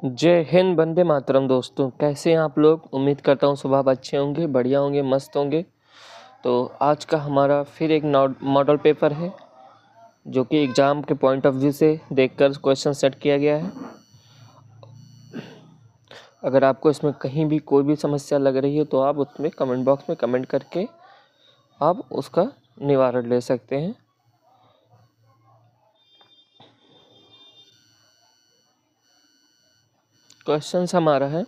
जय हिंद, वंदे मातरम। दोस्तों, कैसे हैं आप लोग? उम्मीद करता हूँ सुबह अच्छे होंगे, बढ़िया होंगे, मस्त होंगे। तो आज का हमारा फिर एक मॉडल पेपर है जो कि एग्ज़ाम के पॉइंट ऑफ व्यू से देखकर क्वेश्चन सेट किया गया है। अगर आपको इसमें कहीं भी कोई भी समस्या लग रही है तो आप उसमें कमेंट बॉक्स में कमेंट करके आप उसका निवारण ले सकते हैं। क्वेश्चन हमारा है,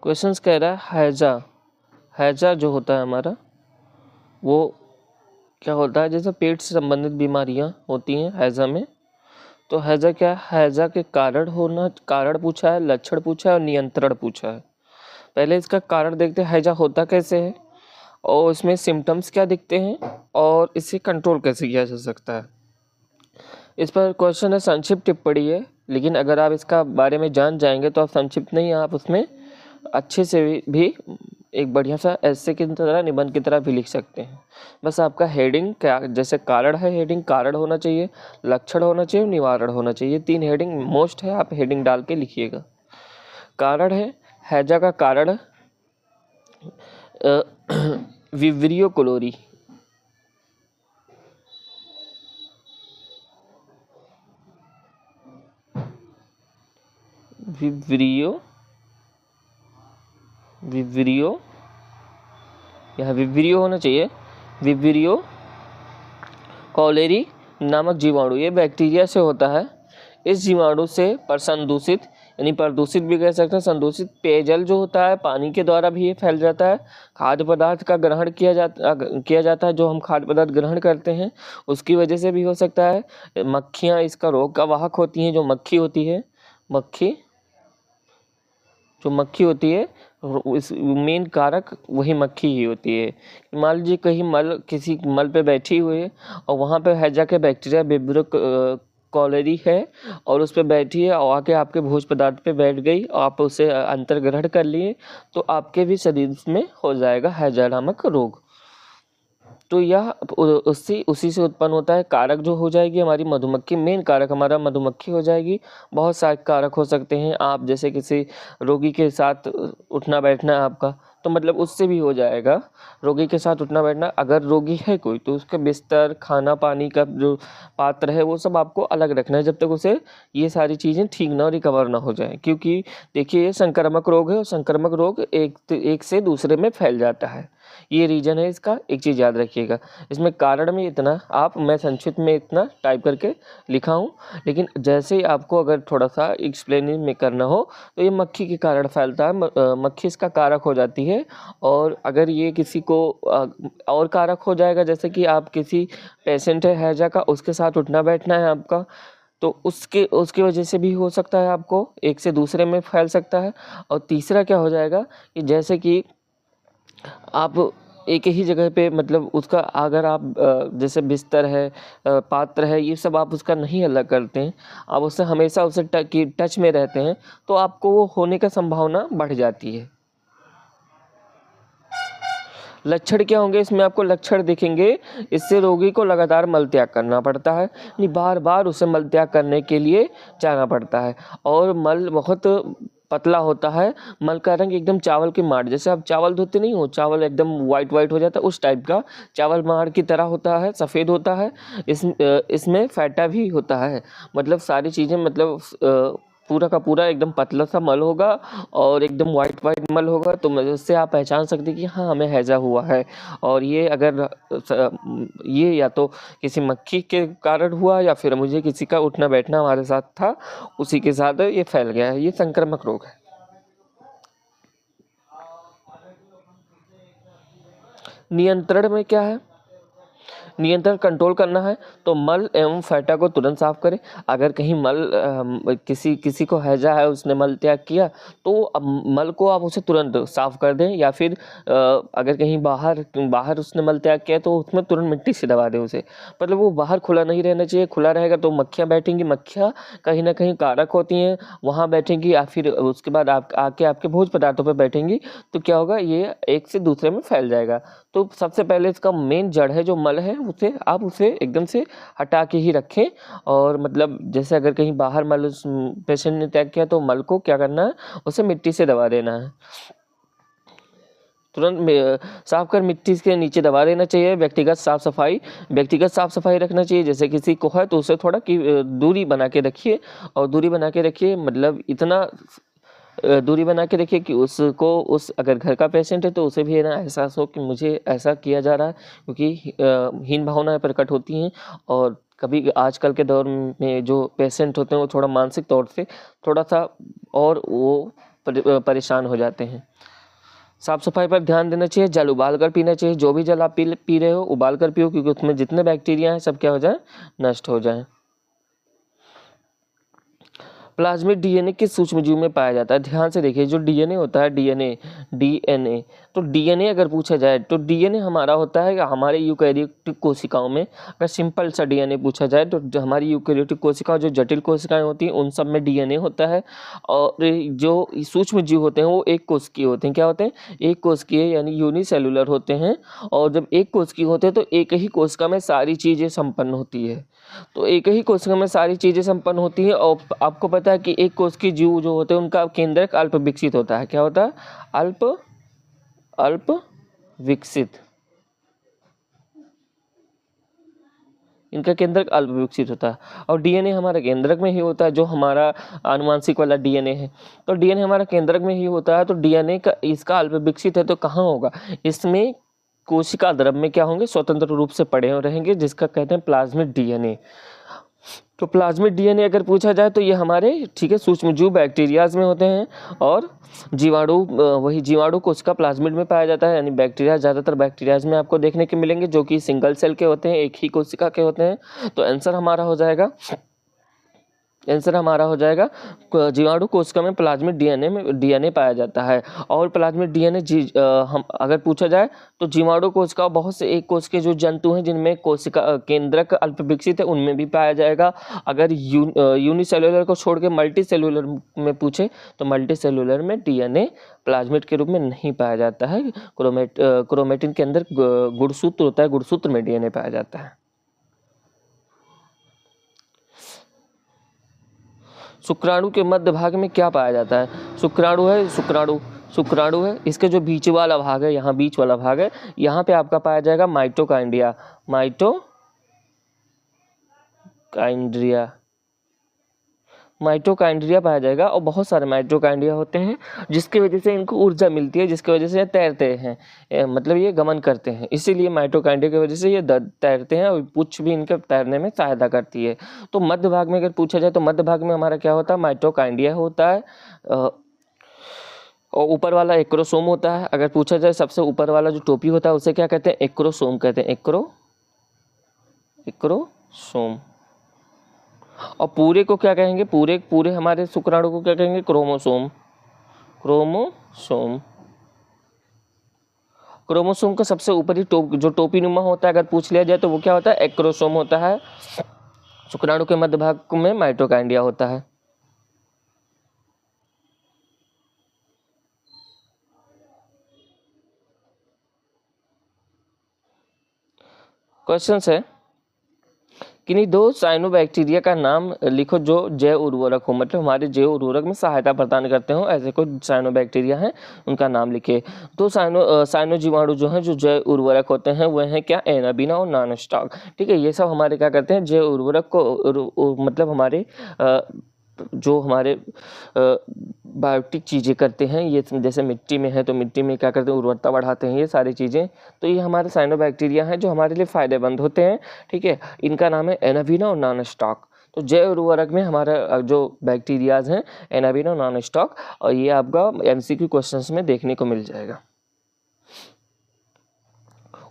क्वेश्चंस कह रहा है हैजा जो होता है हमारा, वो क्या होता है? जैसे पेट से संबंधित बीमारियां होती हैं हैजा में। तो हैजा क्या है? हैजा के कारण पूछा है, लक्षण पूछा है और नियंत्रण पूछा है। पहले इसका कारण देखते हैं, हैजा होता कैसे है और इसमें सिम्टम्स क्या दिखते हैं और इसे कंट्रोल कैसे किया जा सकता है। इस पर क्वेश्चन है, संक्षिप्त टिप्पणी है, लेकिन अगर आप इसका बारे में जान जाएंगे तो आप संक्षिप्त नहीं, आप उसमें अच्छे से भी एक बढ़िया सा ऐसे की तरह, निबंध की तरह भी लिख सकते हैं। बस आपका हेडिंग क्या, जैसे कारण है, हेडिंग कारण होना चाहिए, लक्षण होना चाहिए, निवारण होना चाहिए। 3 हेडिंग मोस्ट है, आप हेडिंग डाल के लिखिएगा। कारण है, हैजा का कारण विब्रियो क्लोरी। विब्रियो विब्रियो यहाँ विब्रियो होना चाहिए। विब्रियो कॉलेरी नामक जीवाणु, ये बैक्टीरिया से होता है। इस जीवाणु से प्रदूषित, यानी प्रदूषित भी कह सकते हैं, संदूषित पेयजल जो होता है, पानी के द्वारा भी ये फैल जाता है। खाद्य पदार्थ का ग्रहण किया जाता है, जो हम खाद्य पदार्थ ग्रहण करते हैं उसकी वजह से भी हो सकता है। मक्खियाँ इसका रोग का वाहक होती हैं। जो मक्खी होती है, मक्खी होती है, इस मेन कारक वही मक्खी ही होती है। मान लीजिए कहीं किसी मल पे बैठी हुई है और वहाँ पे हैजा के बैक्टीरिया विब्रियो कॉलेरी है और उस पर बैठी है और आके आपके भोज पदार्थ पे बैठ गई, आप उसे अंतर ग्रहण कर लिए, तो आपके भी शरीर में हो जाएगा हैजा नामक रोग। तो यह उसी से उत्पन्न होता है। कारक जो हो जाएगी हमारी मधुमक्खी, मेन कारक हमारा मधुमक्खी हो जाएगी। बहुत सारे कारक हो सकते हैं, आप जैसे किसी रोगी के साथ उठना बैठना है आपका, तो मतलब उससे भी हो जाएगा। रोगी के साथ उठना बैठना, अगर रोगी है कोई तो उसके बिस्तर, खाना पानी का जो पात्र है वो सब आपको अलग रखना है जब तक उसे ये सारी चीज़ें ठीक ना रिकवर ना हो जाए। क्योंकि देखिए, ये संक्रामक रोग है और संक्रामक रोग एक से दूसरे में फैल जाता है। ये रीजन है इसका, एक चीज़ याद रखिएगा। इसमें कारण में इतना मैं संक्षिप्त में इतना टाइप करके लिखा हूँ, लेकिन जैसे ही आपको अगर थोड़ा सा एक्सप्लेनिंग में करना हो तो ये मक्खी के कारण फैलता है। मक्खी इसका कारक हो जाती है। और अगर ये किसी को और कारक हो जाएगा, जैसे कि आप किसी पेशेंट है हैजा का, उसके साथ उठना बैठना है आपका, तो उसके वजह से भी हो सकता है, आपको एक से दूसरे में फैल सकता है। और तीसरा क्या हो जाएगा कि जैसे कि आप एक ही जगह पे, मतलब उसका अगर आप जैसे बिस्तर है, पात्र है, ये सब आप उसका नहीं अलग करते हैं, आप उससे हमेशा उसे टच में रहते हैं, तो आपको वो होने का संभावना बढ़ जाती है। लक्षण क्या होंगे इसमें? आपको लक्षण दिखेंगे, इससे रोगी को लगातार मल त्याग करना पड़ता है, यानी बार बार उसे मल त्याग करने के लिए जाना पड़ता है। और मल बहुत पतला होता है, मल का रंग एकदम चावल की माड़, जैसे आप चावल धोते नहीं हो, चावल एकदम वाइट वाइट हो जाता है, उस टाइप का चावल माड़ की तरह होता है, सफ़ेद होता है। इसमें फैटा भी होता है, मतलब सारी चीज़ें, मतलब पूरा का पूरा एकदम पतला सा मल होगा और एकदम वाइट वाइट मल होगा। तो उससे आप पहचान सकते हैं कि हाँ, हमें हैजा हुआ है। और ये अगर ये या तो किसी मक्खी के कारण हुआ या फिर मुझे किसी का उठना बैठना हमारे साथ था, उसी के साथ ये फैल गया है। ये संक्रामक रोग है। नियंत्रण में क्या है? नियंत्रण कंट्रोल करना है तो मल एवं फैटा को तुरंत साफ करें। अगर कहीं मल किसी को हैजा है, उसने मल त्याग किया, तो मल को आप उसे तुरंत साफ कर दें, या फिर अगर कहीं बाहर उसने मल त्याग किया तो उसमें तुरंत मिट्टी से दबा दें उसे। मतलब वो बाहर खुला नहीं रहना चाहिए। खुला रहेगा तो मक्खियाँ बैठेंगी, मक्खियाँ कहीं ना कहीं कारक होती हैं, वहाँ बैठेंगी या फिर उसके बाद आके आपके भोज्य पदार्थों पर बैठेंगी, तो क्या होगा, ये एक से दूसरे में फैल जाएगा। तो सबसे पहले इसका मेन जड़ है जो मल है, उसे एकदम से हटा के ही रखें। और मतलब जैसे अगर कहीं बाहर मल उस पेशेंट ने त्याग किया तो मल को क्या करना है, उसे मिट्टी से दबा देना है, तुरंत साफ कर मिट्टी के नीचे दबा देना चाहिए। व्यक्तिगत साफ सफाई रखना चाहिए। जैसे किसी को है तो उसे थोड़ा दूरी बना के रखिए, और दूरी बना के रखिए मतलब इतना दूरी बना के रखिए कि अगर घर का पेशेंट है तो उसे भी ना एहसास हो कि मुझे ऐसा किया जा रहा है, क्योंकि हीन भावनाएं प्रकट होती हैं। और कभी आजकल के दौर में जो पेशेंट होते हैं वो थोड़ा मानसिक तौर से थोड़ा सा और वो परेशान हो जाते हैं। साफ सफाई पर ध्यान देना चाहिए। जल उबाल कर पीना चाहिए। जो भी जल आप पी रहे हो उबाल कर पियो, क्योंकि उसमें जितने बैक्टीरिया हैं सब क्या हो जाए, नष्ट हो जाएं। प्लाज्मिड डीएनए किस सूक्ष्म जीव में पाया जाता है? ध्यान से देखिए, जो डीएनए होता है, डीएनए तो डीएनए अगर पूछा जाए तो डीएनए हमारा होता है हमारे यूकैरियोटिक कोशिकाओं में। अगर सिंपल सा डीएनए पूछा जाए तो जो हमारी यूकैरियोटिक कोशिका, जो जटिल कोशिकाएं होती हैं, उन सब में डीएनए होता है। और जो सूक्ष्म जीव होते हैं वो एक कोशिकीय होते हैं। क्या होते हैं? एक कोशिकीय, यानी यूनिसेलुलर होते हैं। और जब एक कोशिकीय होते हैं तो एक ही कोशिका में सारी चीज़ें संपन्न होती है। तो एक ही कोशिका में सारी चीज़ें संपन्न होती हैं। और आपको पता है कि एक कोशिकीय जीव जो होते हैं उनका केंद्रक अल्प विकसित होता है। क्या होता है? अल्प विकसित। इनका केंद्रक अल्प विकसित होता है। और डीएनए हमारा केंद्रक में ही होता है, जो हमारा आनुवांशिक वाला डीएनए है। तो डीएनए हमारा केंद्रक में ही होता है। तो डीएनए का इसका अल्प विकसित है तो कहाँ होगा? इसमें कोशिका द्रव में क्या होंगे? स्वतंत्र रूप से पड़े रहेंगे, जिसका कहते हैं प्लाज्मिड डीएनए। तो प्लाज्मिड डीएनए अगर पूछा जाए तो ये हमारे सूक्ष्मजीव बैक्टीरियाज में होते हैं। और जीवाणु कोशिका प्लाज्मिड में पाया जाता है, यानी बैक्टीरिया ज़्यादातर बैक्टीरियाज में आपको देखने के मिलेंगे, जो कि सिंगल सेल के होते हैं, एक ही कोशिका के होते हैं। तो आंसर हमारा हो जाएगा जीवाणु कोशिका में प्लाज्मिड डीएनए पाया जाता है। और प्लाज्मिड डीएनए हम अगर पूछा जाए तो जीवाणु कोशिका, बहुत से एक कोश के जो जंतु हैं जिनमें कोशिका केंद्रक अल्प विकसित है, उनमें भी पाया जाएगा। अगर यूनिसेलुलर को छोड़ के मल्टी सेलुलर में पूछे तो मल्टी सेलुलर में डीएनए प्लाज्मिड के रूप में नहीं पाया जाता है। क्रोमेटिन के अंदर गुणसूत्र होता है, गुणसूत्र में डीएनए पाया जाता है। शुक्राणु के मध्य भाग में क्या पाया जाता है? शुक्राणु है। इसके जो बीच वाला भाग है, यहाँ बीच वाला भाग है, यहाँ पे आपका पाया जाएगा माइटोकाइंड्रिया पाया जाएगा। और बहुत सारे माइटोकाइंड्रिया होते हैं जिसकी वजह से इनको ऊर्जा मिलती है, जिसकी वजह से ये तैरते हैं, मतलब ये गमन करते हैं। इसीलिए माइटोकाइंड्रिया की वजह से ये तैरते हैं, और पुच्छ भी इनके तैरने में सहायता करती है। तो मध्य भाग में अगर पूछा जाए तो मध्य भाग में हमारा क्या होता है? माइटोकाइंड्रिया होता है। और ऊपर वाला एक्रोसोम होता है। अगर पूछा जाए सबसे ऊपर वाला जो टोपी होता है उसे क्या कहते हैं? एक्रोसोम कहते हैं। एक्रोसोम। और पूरे को क्या कहेंगे? पूरे हमारे शुक्राणु को क्या कहेंगे? क्रोमोसोम। क्रोमोसोम का सबसे ऊपरी जो टोपी नुमा होता है, अगर पूछ लिया जाए तो वो क्या होता है? एक्रोसोम होता है। शुक्राणु के मध्य भाग में माइटोकाइंड्रिया होता है। क्वेश्चन है, किन्हीं दो साइनोबैक्टीरिया का नाम लिखो जो जैव उर्वरक हो, मतलब हमारे जैव उर्वरक में सहायता प्रदान करते हो। ऐसे कोई साइनोबैक्टीरिया हैं, उनका नाम लिखिए। तो साइनो जीवाणु जो हैं, जो जैव उर्वरक होते हैं, वह हैं क्या? एनाबीना और नॉनस्टॉक। ठीक है, ये सब हमारे क्या करते हैं? जैव उर्वरक को मतलब हमारे जो हमारे बायोटिक चीज़ें करते हैं, ये जैसे मिट्टी में है तो मिट्टी में क्या करते हैं? उर्वरता बढ़ाते हैं, ये सारी चीज़ें। तो ये हमारे साइनोबैक्टीरिया हैं जो हमारे लिए फ़ायदेमंद होते हैं। ठीक है, इनका नाम है एनाबीना और नॉनस्टॉक। तो जैव उर्वरक में हमारा जो बैक्टीरियाज हैं, एनाबीना और नॉनस्टॉक, और ये आपका MCQ क्वेश्चंस में देखने को मिल जाएगा।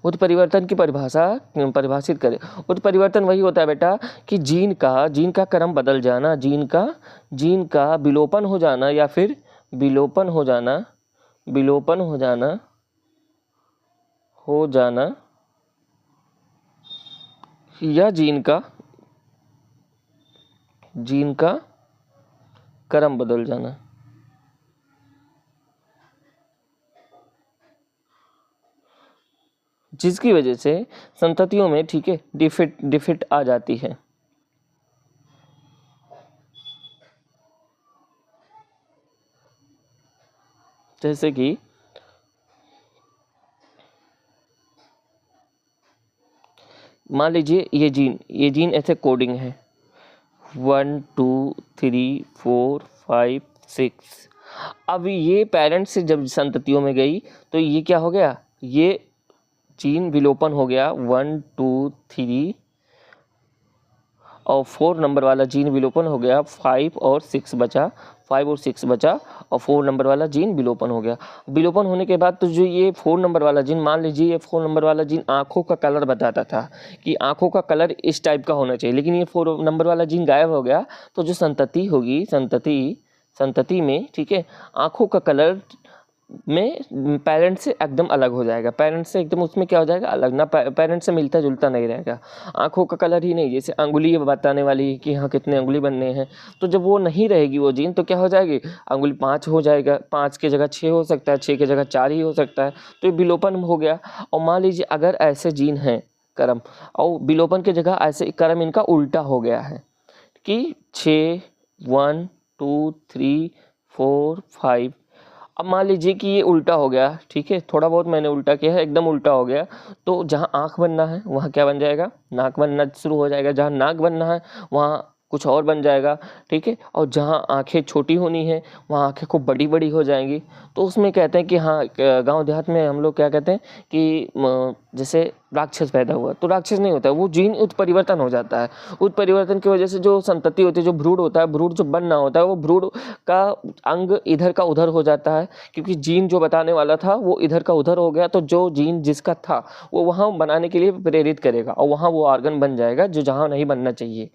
उत्परिवर्तन की परिभाषित करें। उत्परिवर्तन वही होता है बेटा कि जीन का क्रम बदल जाना, जीन का विलोपन हो जाना या फिर विलोपन हो जाना या जीन का क्रम बदल जाना। जिसकी वजह से संततियों में, ठीक है, डिफिट आ जाती है। जैसे कि मान लीजिए ये जीन ऐसे कोडिंग है 1 2 3 4 5 6। अब ये पेरेंट्स से जब संततियों में गई तो ये क्या हो गया, ये जीन विलोपन हो गया 1 2 3 और 4 नंबर वाला जीन विलोपन हो गया, 5 और 6 बचा और 4 नंबर वाला जीन विलोपन हो गया। विलोपन होने के बाद तो जो ये 4 नंबर वाला जीन, मान लीजिए ये 4 नंबर वाला जीन आँखों का कलर बताता था कि आँखों का कलर इस टाइप का होना चाहिए, लेकिन ये 4 नंबर वाला जीन गायब हो गया। तो जो संतति होगी, संतति में, ठीक है, आँखों का कलर में पेरेंट्स से एकदम अलग हो जाएगा, पेरेंट्स से एकदम उसमें क्या हो जाएगा, अलग, ना पेरेंट्स से मिलता जुलता नहीं रहेगा। आंखों का कलर ही नहीं, जैसे अंगुली बताने वाली कि हाँ कितने अंगुली बनने हैं, तो जब वो नहीं रहेगी वो जीन, तो क्या हो जाएगी, अंगुली 5 हो जाएगा, 5 की जगह 6 हो सकता है, 6 की जगह 4 ही हो सकता है, तो ये विलोपन हो गया। और मान लीजिए अगर ऐसे जीन हैं क्रम, और विलोपन की जगह ऐसे क्रम इनका उल्टा हो गया है कि 6 1 2 3 4 5। अब मान लीजिए कि ये उल्टा हो गया, ठीक है, थोड़ा बहुत मैंने उल्टा किया है, एकदम उल्टा हो गया, तो जहाँ आँख बनना है वहाँ क्या बन जाएगा, नाक बनना शुरू हो जाएगा, जहाँ नाक बनना है वहाँ कुछ और बन जाएगा, ठीक है, और जहाँ आंखें छोटी होनी है वहाँ आंखें खूब बड़ी बड़ी हो जाएंगी। तो उसमें कहते हैं कि हाँ, गांव देहात में हम लोग क्या कहते हैं कि जैसे राक्षस पैदा हुआ, तो राक्षस नहीं होता है, वो जीन उत्परिवर्तन हो जाता है। उत्परिवर्तन की वजह से जो संतति होती है, जो भ्रूण होता है, भ्रूण जो बनना होता है, वो भ्रूण का अंग इधर का उधर हो जाता है, क्योंकि जीन जो बताने वाला था वो इधर का उधर हो गया, तो जो जीन जिसका था वो वहाँ बनाने के लिए प्रेरित करेगा और वहाँ वो ऑर्गन बन जाएगा जो जहाँ नहीं बनना चाहिए।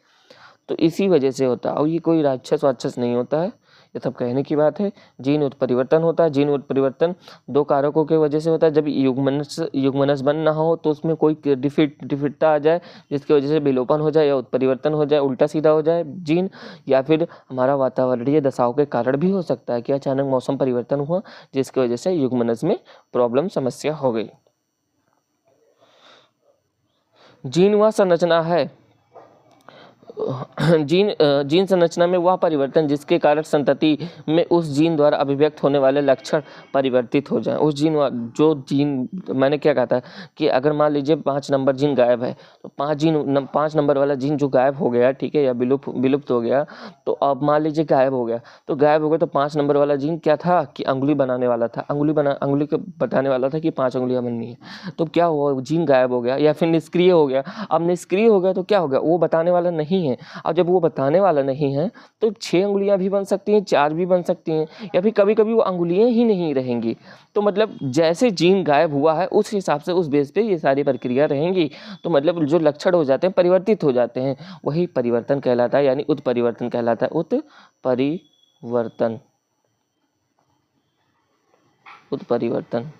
तो इसी वजह से होता है, और ये कोई राक्षस नहीं होता है, ये सब कहने की बात है। जीन उत्परिवर्तन होता है। जीन उत्परिवर्तन 2 कारकों की वजह से होता है। जब युग्मनज बन ना हो तो उसमें कोई डिफिटता आ जाए जिसकी वजह से विलोपन हो जाए या उत्परिवर्तन हो जाए, उल्टा सीधा हो जाए जीन, या फिर हमारा वातावरणीय दशाओं के कारण भी हो सकता है कि अचानक मौसम परिवर्तन हुआ जिसकी वजह से युग्मनज में प्रॉब्लम, समस्या हो गई। जीन वह संरचना है, जीन संरचना में वह परिवर्तन जिसके कारण संतति में उस जीन द्वारा अभिव्यक्त होने वाले लक्षण परिवर्तित हो जाएं। उस जीन मैंने क्या कहा था कि अगर मान लीजिए 5 नंबर जीन गायब है, तो 5 नंबर वाला जीन जो गायब हो गया, ठीक है, या विलुप्त हो गया, तो अब मान लीजिए गायब हो गया, तो 5 नंबर वाला जीन क्या था कि अंगुली बनाने वाला था, अंगुली को बताने वाला था कि 5 अंगुलियां बननी है। तो क्या हुआ, जीन गायब हो गया या फिर निष्क्रिय हो गया। अब निष्क्रिय हो गया तो क्या हो गया, वो बताने वाला नहीं है। अब जब वो बताने वाला नहीं है तो 6 अंगुलियां भी बन सकती हैं, 4 भी बन सकती हैं, या फिर कभी कभी वो अंगुलियां ही नहीं रहेंगी। तो मतलब जैसे जीन गायब हुआ है उस हिसाब से, उस बेस पे ये सारी प्रक्रिया रहेंगी। तो मतलब जो लक्षण हो जाते हैं परिवर्तित हो जाते हैं, वही परिवर्तन कहलाता है, यानी उत्परिवर्तन कहलाता है। उत्परिवर्तन।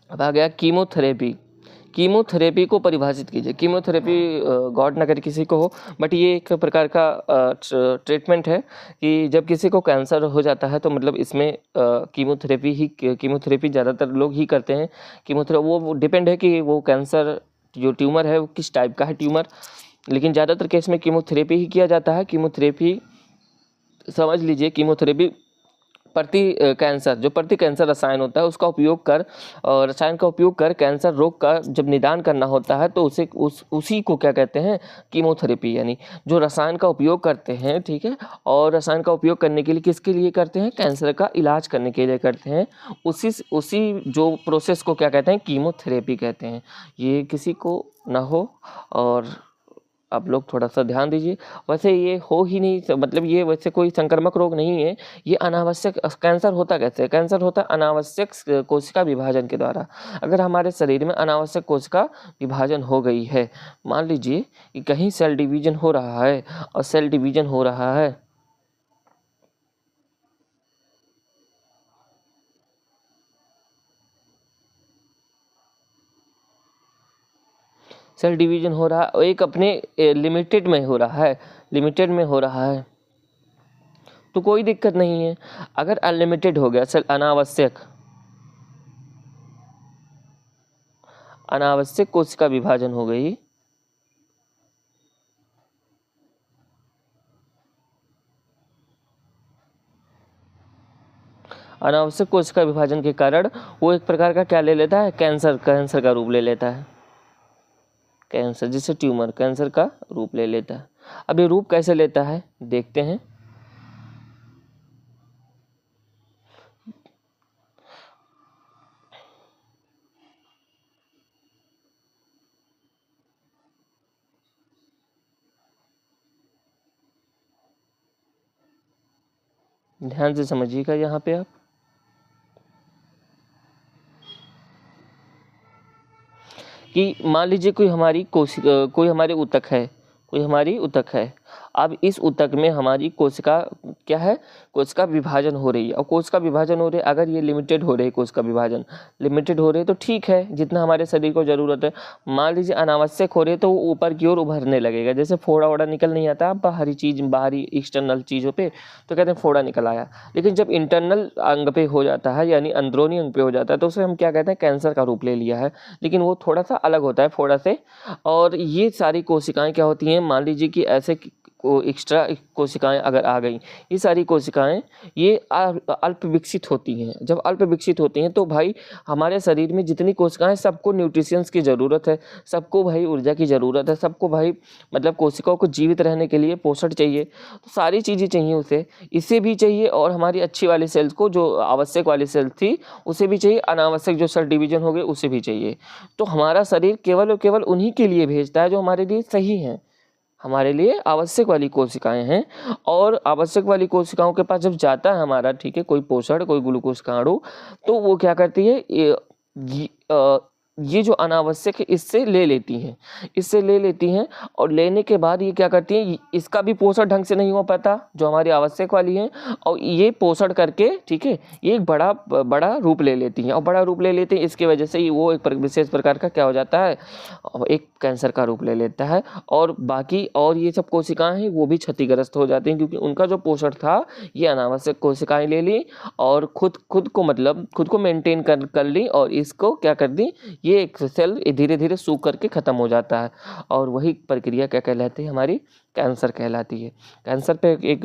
अब आ गया कीमोथेरेपी। कीमोथेरेपी को परिभाषित कीजिए। कीमोथेरेपी गॉड ना करे किसी को हो, बट ये एक प्रकार का ट्रीटमेंट है कि जब किसी को कैंसर हो जाता है तो मतलब इसमें कीमोथेरेपी ज़्यादातर लोग ही करते हैं। कीमोथेरेपी वो डिपेंड है कि वो कैंसर जो ट्यूमर है वो किस टाइप का है ट्यूमर, लेकिन ज़्यादातर केस में कीमोथेरेपी ही किया जाता है। कीमोथेरेपी समझ लीजिए, कीमोथेरेपी प्रति कैंसर रसायन होता है उसका उपयोग कर, रसायन का उपयोग कर कैंसर रोग का जब निदान करना होता है तो उसी को क्या कहते हैं, कीमोथेरेपी। यानी जो रसायन का उपयोग करते हैं, ठीक है, और रसायन का उपयोग करने के लिए किसके लिए करते हैं, कैंसर का इलाज करने के लिए करते हैं, उसी जो प्रोसेस को क्या कहते हैं, कीमोथेरेपी कहते हैं। ये किसी को ना हो और आप लोग थोड़ा सा ध्यान दीजिए। वैसे ये हो ही नहीं, मतलब ये वैसे कोई संक्रामक रोग नहीं है, ये अनावश्यक कैंसर होता कैसे है? कैंसर होता है अनावश्यक कोशिका विभाजन के द्वारा। अगर हमारे शरीर में अनावश्यक कोशिका विभाजन हो गई है, मान लीजिए कि कहीं सेल डिवीजन हो रहा है और सेल डिवीजन हो रहा है सेल डिवीजन हो रहा है, एक अपने लिमिटेड में हो रहा है, लिमिटेड में हो रहा है तो कोई दिक्कत नहीं है। अगर अनलिमिटेड हो गया, सेल अनावश्यक अनावश्यक कोशिका विभाजन हो गई, अनावश्यक कोशिका विभाजन के कारण वो एक प्रकार का क्या ले लेता है? कैंसर, कैंसर का रूप ले लेता है। कैंसर जिसे ट्यूमर, कैंसर का रूप ले लेता है। अब ये रूप कैसे लेता है देखते हैं। ध्यान से समझिएगा यहाँ पे आप। कि मान लीजिए कोई हमारी कोई हमारे ऊतक है, कोई हमारी ऊतक है। अब इस ऊतक में हमारी कोशिका क्या है? कोशिका विभाजन हो रही है। और कोशिका विभाजन हो रही है, अगर ये लिमिटेड हो रही है, कोशिका विभाजन लिमिटेड हो रही है तो ठीक है, जितना हमारे शरीर को ज़रूरत है। मान लीजिए अनावश्यक हो रही है तो वो ऊपर की ओर उभरने लगेगा, जैसे फोड़ा वोड़ा निकल नहीं आता बाहरी चीज़, बाहरी एक्सटर्नल चीज़ों पे, तो कहते हैं फोड़ा निकल आया। लेकिन जब इंटरनल अंग पे हो जाता है, यानी अंदरूनी अंग पे हो जाता है, तो उसे हम क्या कहते हैं? कैंसर का रूप ले लिया है। लेकिन वो थोड़ा सा अलग होता है फोड़ा से। और ये सारी कोशिकाएं क्या होती हैं? मान लीजिए कि ऐसे को एक्स्ट्रा कोशिकाएं अगर आ गई, ये सारी कोशिकाएं ये अल्प विकसित होती हैं। जब अल्प विकसित होती हैं तो भाई हमारे शरीर में जितनी कोशिकाएं, सबको न्यूट्रिशंस की ज़रूरत है, सबको भाई ऊर्जा की ज़रूरत है, सबको भाई मतलब कोशिकाओं को जीवित रहने के लिए पोषण चाहिए, तो सारी चीज़ें चाहिए उसे, इसे भी चाहिए। और हमारी अच्छी वाली सेल्स को, जो आवश्यक वाली सेल्स थी उसे भी चाहिए, अनावश्यक जो सेल डिवीजन हो गए उसे भी चाहिए। तो हमारा शरीर केवल और केवल उन्हीं के लिए भेजता है जो हमारे लिए सही हैं, हमारे लिए आवश्यक वाली कोशिकाएं हैं। और आवश्यक वाली कोशिकाओं के पास जब जाता है हमारा, ठीक है, कोई पोषण, कोई ग्लूकोज का अणु, तो वो क्या करती है? ये जो अनावश्यक है इससे ले लेती हैं, इससे ले लेती हैं। और लेने के बाद ये क्या करती हैं? इसका भी पोषण ढंग से नहीं हो पाता जो हमारी आवश्यक वाली है, और ये पोषण करके, ठीक है, ये एक बड़ा बड़ा रूप ले लेती हैं। और बड़ा रूप ले लेते हैं, इसकी वजह से ही वो एक विशेष प्रकार का क्या हो जाता है? एक कैंसर का रूप ले लेता है। और बाकी और ये सब कोशिकाएं हैं वो भी क्षतिग्रस्त हो जाती हैं, क्योंकि उनका जो पोषण था ये अनावश्यक कोशिकाएं ले ली और खुद को मतलब खुद को मेंटेन कर ली, और इसको क्या कर दी? ये एक सेल धीरे धीरे सूख करके ख़त्म हो जाता है। और वही प्रक्रिया क्या कहलाती है? हमारी कैंसर कहलाती है। कैंसर पे एक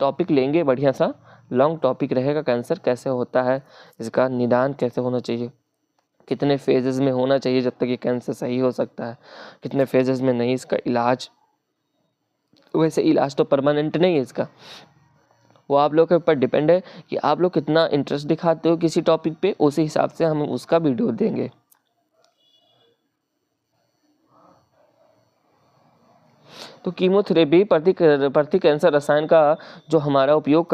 टॉपिक लेंगे, बढ़िया सा लॉन्ग टॉपिक रहेगा, कैंसर कैसे होता है, इसका निदान कैसे होना चाहिए, कितने फेजेस में होना चाहिए जब तक ये कैंसर सही हो सकता है, कितने फेजेस में नहीं, इसका इलाज। वैसे इलाज तो परमानेंट नहीं है इसका, वो आप लोग के ऊपर डिपेंड है कि आप लोग कितना इंटरेस्ट दिखाते हो किसी टॉपिक पे, उसी हिसाब से हम उसका वीडियो देंगे। तो कीमोथेरेपी प्रति कैंसर रसायन का जो हमारा उपयोग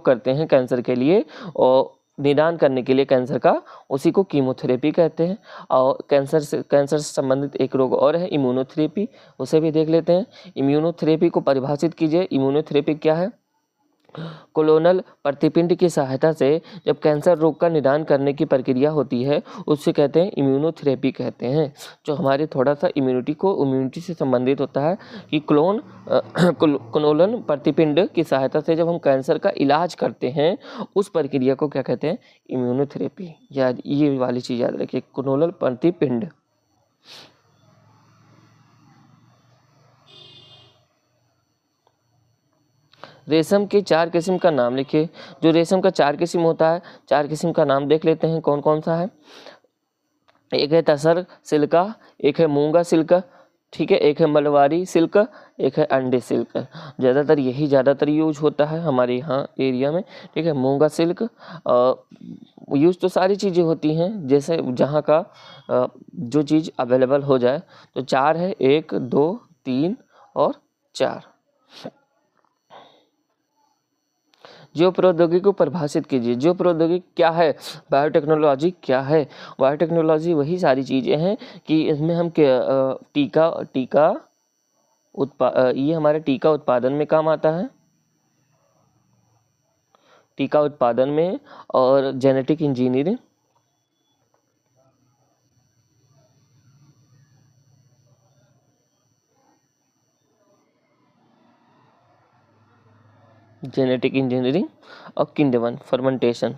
करते हैं कैंसर के लिए और निदान करने के लिए कैंसर का, उसी को कीमोथेरेपी कहते हैं। और कैंसर से संबंधित एक रोग और है इम्यूनोथेरेपी, उसे भी देख लेते हैं। इम्यूनोथेरेपी को परिभाषित कीजिए। इम्यूनोथेरेपी क्या है? कोलोनल प्रतिपिंड की सहायता से जब कैंसर रोग का निदान करने की प्रक्रिया होती है उससे कहते हैं इम्यूनोथेरेपी कहते हैं। जो हमारे थोड़ा सा इम्यूनिटी से संबंधित होता है कि कोलोनल प्रतिपिंड की सहायता से जब हम कैंसर का इलाज करते हैं उस प्रक्रिया को क्या कहते हैं? इम्यूनोथेरेपी। याद ये वाली चीज़ याद रखिए, कोलोनल प्रतिपिंड। रेशम के 4 किस्म का नाम लिखिए। जो रेशम का 4 किस्म होता है, 4 किस्म का नाम देख लेते हैं कौन कौन सा है। एक है तसर सिल्क, एक है मूंगा सिल्क, ठीक है, एक है मलवारी सिल्क, एक है अंडे सिल्क। ज़्यादातर यूज होता है हमारे यहाँ एरिया में, ठीक है। मूंगा सिल्क यूज तो सारी चीज़ें होती हैं, जैसे जहाँ का जो चीज़ अवेलेबल हो जाए। तो 4 है, 1 2 3 और 4। जीव प्रौद्योगिकी को परिभाषित कीजिए। जीव प्रौद्योगिकी क्या है? बायोटेक्नोलॉजी क्या है? बायोटेक्नोलॉजी वही सारी चीज़ें हैं कि इसमें हम ये हमारे टीका उत्पादन में काम आता है, टीका उत्पादन में, और जेनेटिक इंजीनियरिंग, और किण्वन फर्मेंटेशन।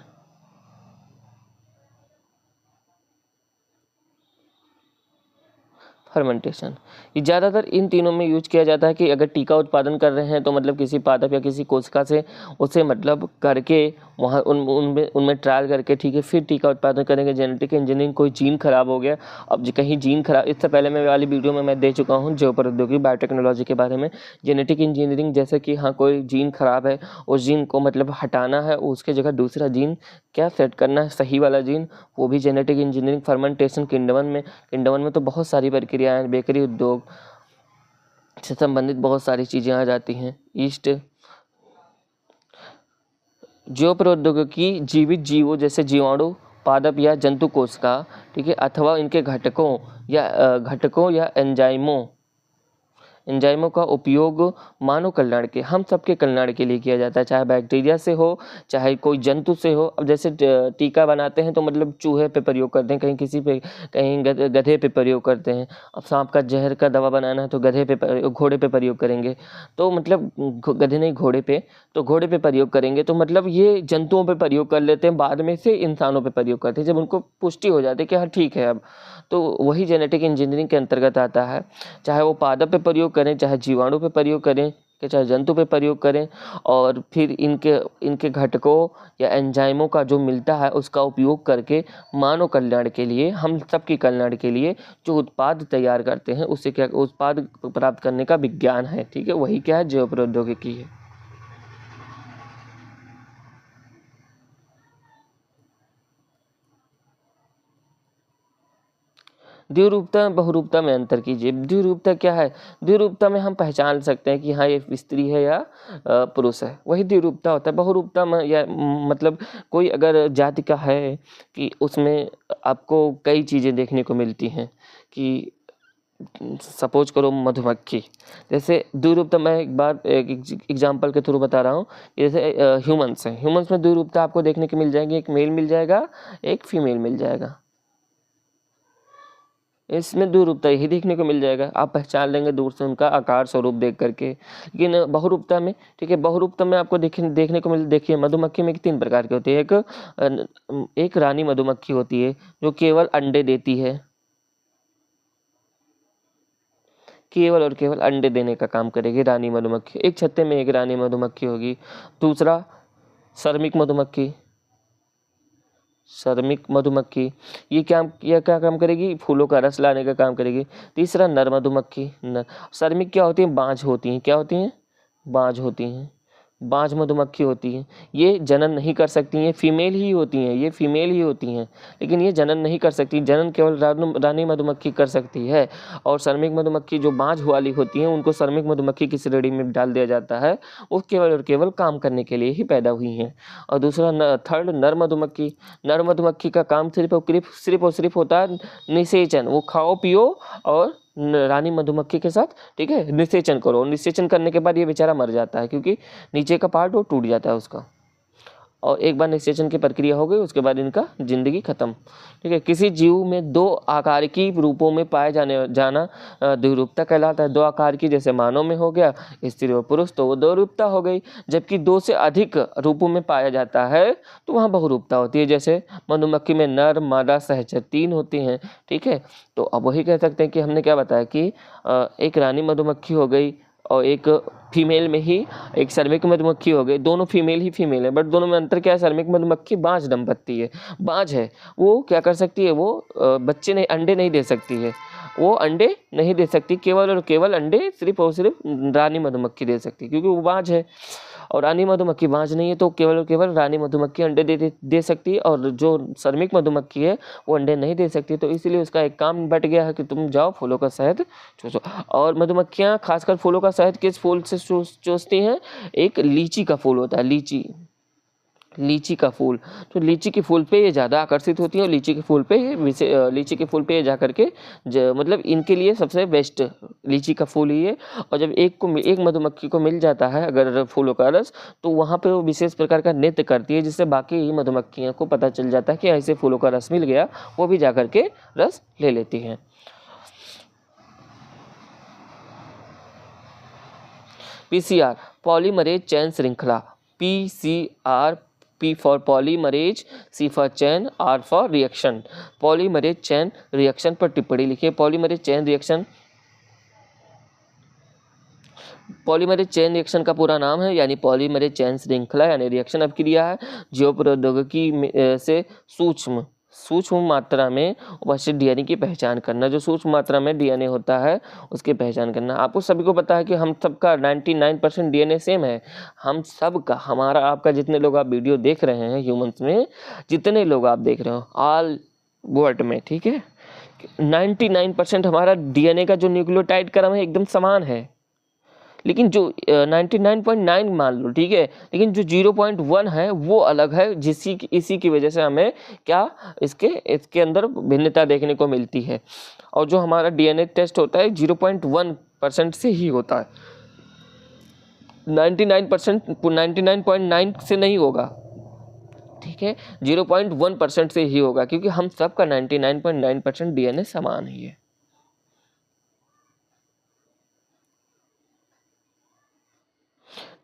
ये ज़्यादातर इन तीनों में यूज किया जाता है कि अगर टीका उत्पादन कर रहे हैं तो मतलब किसी पादप या किसी कोशिका से उसे मतलब करके वहाँ उनमें ट्रायल करके, ठीक है, फिर टीका उत्पादन करेंगे। जेनेटिक इंजीनियरिंग, कोई जीन खराब हो गया, अब कहीं जीन खराब, इससे पहले मैं वाली वीडियो में मैं दे चुका हूँ जैव प्रौद्योगिकी बायोटेक्नोलॉजी के बारे में। जेनेटिक इंजीनियरिंग जैसे कि हाँ कोई जीन खराब है, उस जीन को मतलब हटाना है, उसके जगह दूसरा जीन क्या सेट करना है, सही वाला जीन, वो भी जेनेटिक इंजीनियरिंग। फर्मेंटेशन, किण्वन में तो बहुत सारी प्रक्रियाएं, बेकरी उद्योग से संबंधित बहुत सारी चीज़ें आ जाती हैं। ईस्ट जीव प्रौद्योगिकी जीवित जीवों जैसे जीवाणु, पादप या जंतु कोशिका, ठीक है, अथवा इनके घटकों या एंजाइमों का उपयोग मानव कल्याण के, हम सबके कल्याण के लिए किया जाता है, चाहे बैक्टीरिया से हो, चाहे कोई जंतु से हो। अब जैसे टीका बनाते हैं तो मतलब चूहे पे प्रयोग करते हैं, कहीं किसी पे, कहीं गधे पे प्रयोग करते हैं। अब सांप का जहर का दवा बनाना है तो घोड़े पे प्रयोग करेंगे, तो मतलब गधे नहीं घोड़े पे प्रयोग करेंगे। तो मतलब ये जंतुओं पे प्रयोग कर लेते हैं, बाद में से इंसानों पे प्रयोग करते हैं जब उनको पुष्टि हो जाती है कि हाँ ठीक है अब। तो वही जेनेटिक इंजीनियरिंग के अंतर्गत आता है। चाहे वो पादप पे प्रयोग करें, चाहे जीवाणु पे प्रयोग करें, कि चाहे जंतु पे प्रयोग करें, और फिर इनके घटकों या एंजाइमों का जो मिलता है उसका उपयोग करके मानव कल्याण के लिए, हम सबके कल्याण के लिए जो उत्पाद तैयार करते हैं, उससे क्या उत्पाद प्राप्त करने का विज्ञान है, ठीक है, वही क्या है, जैव प्रौद्योगिकी है। द्विरूपता बहुरूपता में अंतर कीजिए। द्विरूपता क्या है? द्विरूपता में हम पहचान सकते हैं कि हाँ ये स्त्री है या पुरुष है, वही द्विरूपता होता है। बहुरूपता में या मतलब कोई अगर जाति का है कि उसमें आपको कई चीज़ें देखने को मिलती हैं, कि सपोज करो मधुमक्खी, जैसे द्विरूपता मैं एक बार एक एग्जाम्पल के थ्रू बता रहा हूँ। जैसे ह्यूमंस हैं, ह्यूमंस में द्विरूपता आपको देखने को मिल जाएगी, एक मेल मिल जाएगा, एक फीमेल मिल जाएगा। इसमें द्विरूपता यही देखने को मिल जाएगा, आप पहचान लेंगे दूर से उनका आकार स्वरूप देख करके। लेकिन बहुरूपता में, ठीक है, बहुरूपता में आपको देखने को देखिए मधुमक्खी में 3 प्रकार की होती है। एक रानी मधुमक्खी होती है जो केवल अंडे देती है, केवल और केवल अंडे देने का काम करेगी रानी मधुमक्खी। एक छत्ते में एक रानी मधुमक्खी होगी। दूसरा श्रमिक मधुमक्खी, ये क्या काम करेगी? फूलों का रस लाने का काम करेगी। तीसरा नर मधुमक्खी। श्रमिक क्या होती है? बाँझ होती हैं। क्या होती हैं? बाँझ होती हैं, बाँझ मधुमक्खी होती हैं। ये जनन नहीं कर सकती हैं, फीमेल ही होती हैं, ये फीमेल ही होती हैं, लेकिन ये जनन नहीं कर सकती। जनन केवल रानी मधुमक्खी कर सकती है। और श्रमिक मधुमक्खी जो बाँझ वाली होती हैं उनको श्रमिक मधुमक्खी की श्रेणी में डाल दिया जाता है, वो केवल और केवल काम करने के लिए ही पैदा हुई हैं। और दूसरा थर्ड नर मधुमक्खी। नर मधुमक्खी का काम सिर्फ और सिर्फ होता है निषेचन, वो खाओ पियो और रानी मधुमक्खी के साथ, ठीक है, निषेचन करो। निषेचन करने के बाद ये बेचारा मर जाता है, क्योंकि नीचे का पार्ट वो टूट जाता है उसका। और एक बार निषेचन की प्रक्रिया हो गई उसके बाद इनका जिंदगी खत्म, ठीक है। किसी जीव में 2 आकार की रूपों में पाए जाना द्विरूपता कहलाता है। 2 आकार की, जैसे मानव में हो गया स्त्री और पुरुष, तो वो द्विरूपता हो गई। जबकि 2 से अधिक रूपों में पाया जाता है तो वहाँ बहुरूपता होती है। जैसे मधुमक्खी में नर, मादा, सहचर 3 होती हैं, ठीक है। तो अब वही कह सकते हैं कि हमने क्या बताया कि एक रानी मधुमक्खी हो गई और एक फीमेल में ही एक श्रमिक मधुमक्खी हो गई। दोनों फीमेल ही फीमेल है, बट दोनों में अंतर क्या है? श्रमिक मधुमक्खी बाँझ दंपत्ति है, बाँझ है, वो क्या कर सकती है? वो बच्चे नहीं, अंडे नहीं दे सकती है। वो अंडे नहीं दे सकती, केवल और केवल अंडे सिर्फ और सिर्फ रानी मधुमक्खी दे सकती, क्योंकि वो बाज है और रानी मधुमक्खी बाज नहीं है, तो केवल और केवल रानी मधुमक्खी अंडे दे सकती है, और जो श्रमिक मधुमक्खी है वो अंडे नहीं दे सकती। तो इसीलिए उसका एक काम बट गया है कि तुम जाओ फूलों का शहद चूसो। और मधुमक्खियाँ खासकर फूलों का शहद किस फूल से चूसती हैं? एक लीची का फूल होता है, लीची का फूल। तो लीची के फूल पे ये ज़्यादा आकर्षित होती है और लीची के फूल पे लीची के फूल पे ये जा करके मतलब इनके लिए सबसे बेस्ट लीची का फूल ही है। और जब एक मधुमक्खी को मिल जाता है अगर फूलों का रस, तो वहाँ पे वो विशेष प्रकार का नृत्य करती है, जिससे बाकी ही मधुमक्खियों को पता चल जाता है कि ऐसे फूलों का रस मिल गया, वो भी जा करके रस ले लेती हैं। PCR पॉलीमरेज चैन श्रृंखला, PCR, P for polymerase, C for chain, R for reaction. Polymerase chain reaction पर टिप्पणी लिखिए। पॉलीमरेज चैन रिएक्शन का पूरा नाम है, यानी पॉलीमरेज चैन श्रृंखला यानी रिएक्शन अभिक्रिया है जो प्रौद्योगिकी से सूक्ष्म मात्रा में उपस्थित डीएनए की पहचान करना। जो सूक्ष्म मात्रा में डीएनए होता है उसकी पहचान करना। आपको सभी को पता है कि हम सबका 99% डीएनए सेम है। हम सबका, हमारा आपका, जितने लोग आप वीडियो देख रहे हैं ह्यूमंस में, जितने लोग आप देख रहे हो ऑल वर्ल्ड में, ठीक है, 99% हमारा डीएनए का जो न्यूक्लियोटाइड क्रम है एकदम समान है। लेकिन जो 99.9 मान लो, ठीक है, लेकिन जो 0.1 है वो अलग है, इसी की वजह से हमें क्या इसके अंदर भिन्नता देखने को मिलती है। और जो हमारा डीएनए टेस्ट होता है 0.1% से ही होता है, 99.9 से नहीं होगा, ठीक है, 0.1% से ही होगा, क्योंकि हम सबका 99.9% डीएनए समान ही है।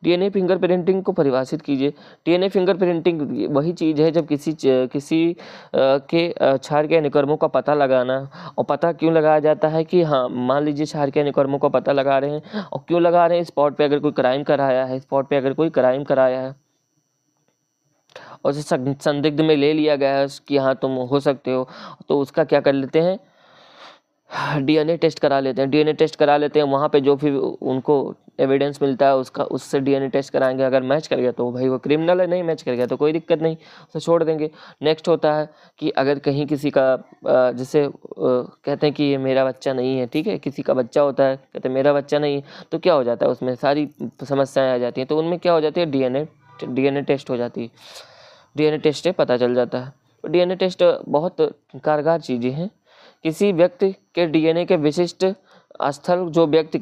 डीएनए फिंगरप्रिंटिंग को परिभाषित कीजिए। डीएनए फिंगरप्रिंटिंग वही चीज़ है जब किसी के क्षार के अनुक्रमों का पता लगाना। और पता क्यों लगाया जाता है कि हाँ, मान लीजिए क्षार के अनुक्रमों का पता लगा रहे हैं, और क्यों लगा रहे हैं? स्पॉट पे अगर कोई क्राइम कराया है और उसे संदिग्ध में ले लिया गया है कि हाँ तुम हो सकते हो, तो उसका क्या कर लेते हैं? डीएनए टेस्ट करा लेते हैं। वहाँ पे जो फिर उनको एविडेंस मिलता है उससे डीएनए टेस्ट कराएंगे। अगर मैच कर गया तो भाई वो क्रिमिनल है, नहीं मैच कर गया तो कोई दिक्कत नहीं, उसे छोड़ देंगे। नेक्स्ट होता है कि अगर कहीं किसी का जैसे कहते हैं कि ये मेरा बच्चा नहीं है, ठीक है, किसी का बच्चा होता है, कहते हैं मेरा बच्चा नहीं है, तो क्या हो जाता है? उसमें सारी समस्याएँ आ जाती हैं। तो उनमें क्या हो जाती है? डीएनए टेस्ट हो जाती है। डीएनए टेस्ट से पता चल जाता है। डीएनए टेस्ट बहुत कारगर चीज़ें हैं। किसी व्यक्ति के डीएनए के विशिष्ट स्थल जो व्यक्ति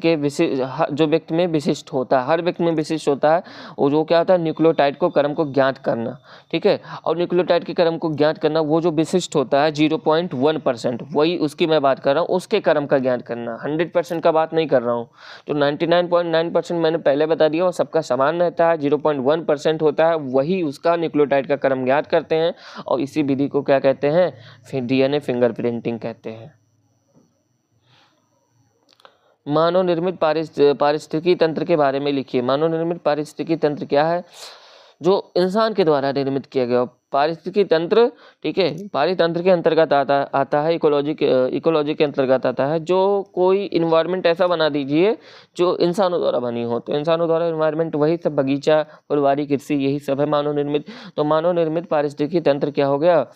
में विशिष्ट होता है, हर व्यक्ति में विशिष्ट होता है, और जो क्या होता है? न्यूक्लियोटाइड को क्रम को ज्ञात करना, ठीक है। और न्यूक्लियोटाइड के क्रम को ज्ञात करना, वो जो विशिष्ट होता है 0.1%, वही उसकी मैं बात कर रहा हूँ, उसके क्रम का ज्ञात करना, 100% का बात नहीं कर रहा हूँ। तो 99.9% मैंने पहले बता दिया, वो सबका समान रहता है, 0.1% होता है, वही उसका न्यूक्लियोटाइड का क्रम ज्ञात करते हैं। और इसी विधि को क्या कहते हैं? फिर डीएनए फिंगरप्रिंटिंग कहते हैं। मानव निर्मित पारिस्थितिकी तंत्र के बारे में लिखिए। मानव निर्मित पारिस्थितिकी तंत्र क्या है? जो इंसान के द्वारा निर्मित किया गया पारिस्थितिकी तंत्र, ठीक है, पारितंत्र के अंतर्गत आता है, इकोलॉजी के अंतर्गत आता है। जो कोई इन्वायरमेंट ऐसा बना दीजिए जो इंसानों द्वारा बनी हो। तो इंसानों द्वारा इन्वायरमेंट वही सब, बगीचा, फुलवारी, कृषि, यही सब है मानव निर्मित। तो मानव निर्मित पारिस्थितिकी तंत्र क्या हो गया?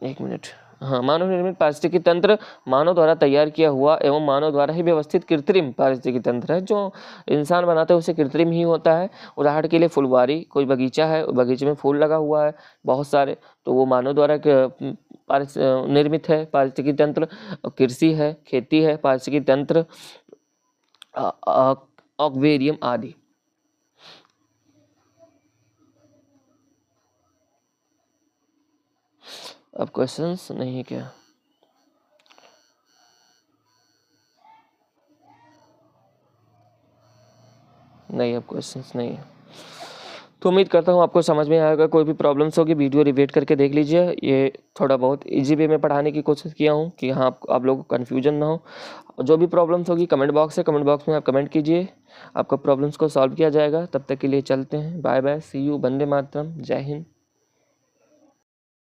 एक मिनट, हाँ, मानव निर्मित पारिस्थितिकी तंत्र मानव द्वारा तैयार किया हुआ एवं मानव द्वारा ही व्यवस्थित कृत्रिम पारिस्थितिकी तंत्र है। जो इंसान बनाते हैं उसे कृत्रिम ही होता है। उदाहरण के लिए फुलवारी, कोई बगीचा है, बगीचे में फूल लगा हुआ है बहुत सारे, तो वो मानव द्वारा निर्मित है पारिस्थितिकी तंत्र। कृषि है, खेती है, पारिस्थितिकी तंत्र, एक्वेरियम आदि। अब क्वेश्चंस नहीं है क्या? नहीं, अब क्वेश्चंस नहीं है। तो उम्मीद करता हूँ आपको समझ में आएगा। कोई भी प्रॉब्लम्स होगी वीडियो रिपीट करके देख लीजिए। ये थोड़ा बहुत इजी वे में पढ़ाने की कोशिश किया हूँ कि हाँ आप लोगों को कन्फ्यूजन ना हो। जो भी प्रॉब्लम्स होगी कमेंट बॉक्स है, कमेंट बॉक्स में आप कमेंट कीजिए, आपका प्रॉब्लम्स को सॉल्व किया जाएगा। तब तक के लिए चलते हैं, bye bye, C you, Vande Mataram, जय हिंद।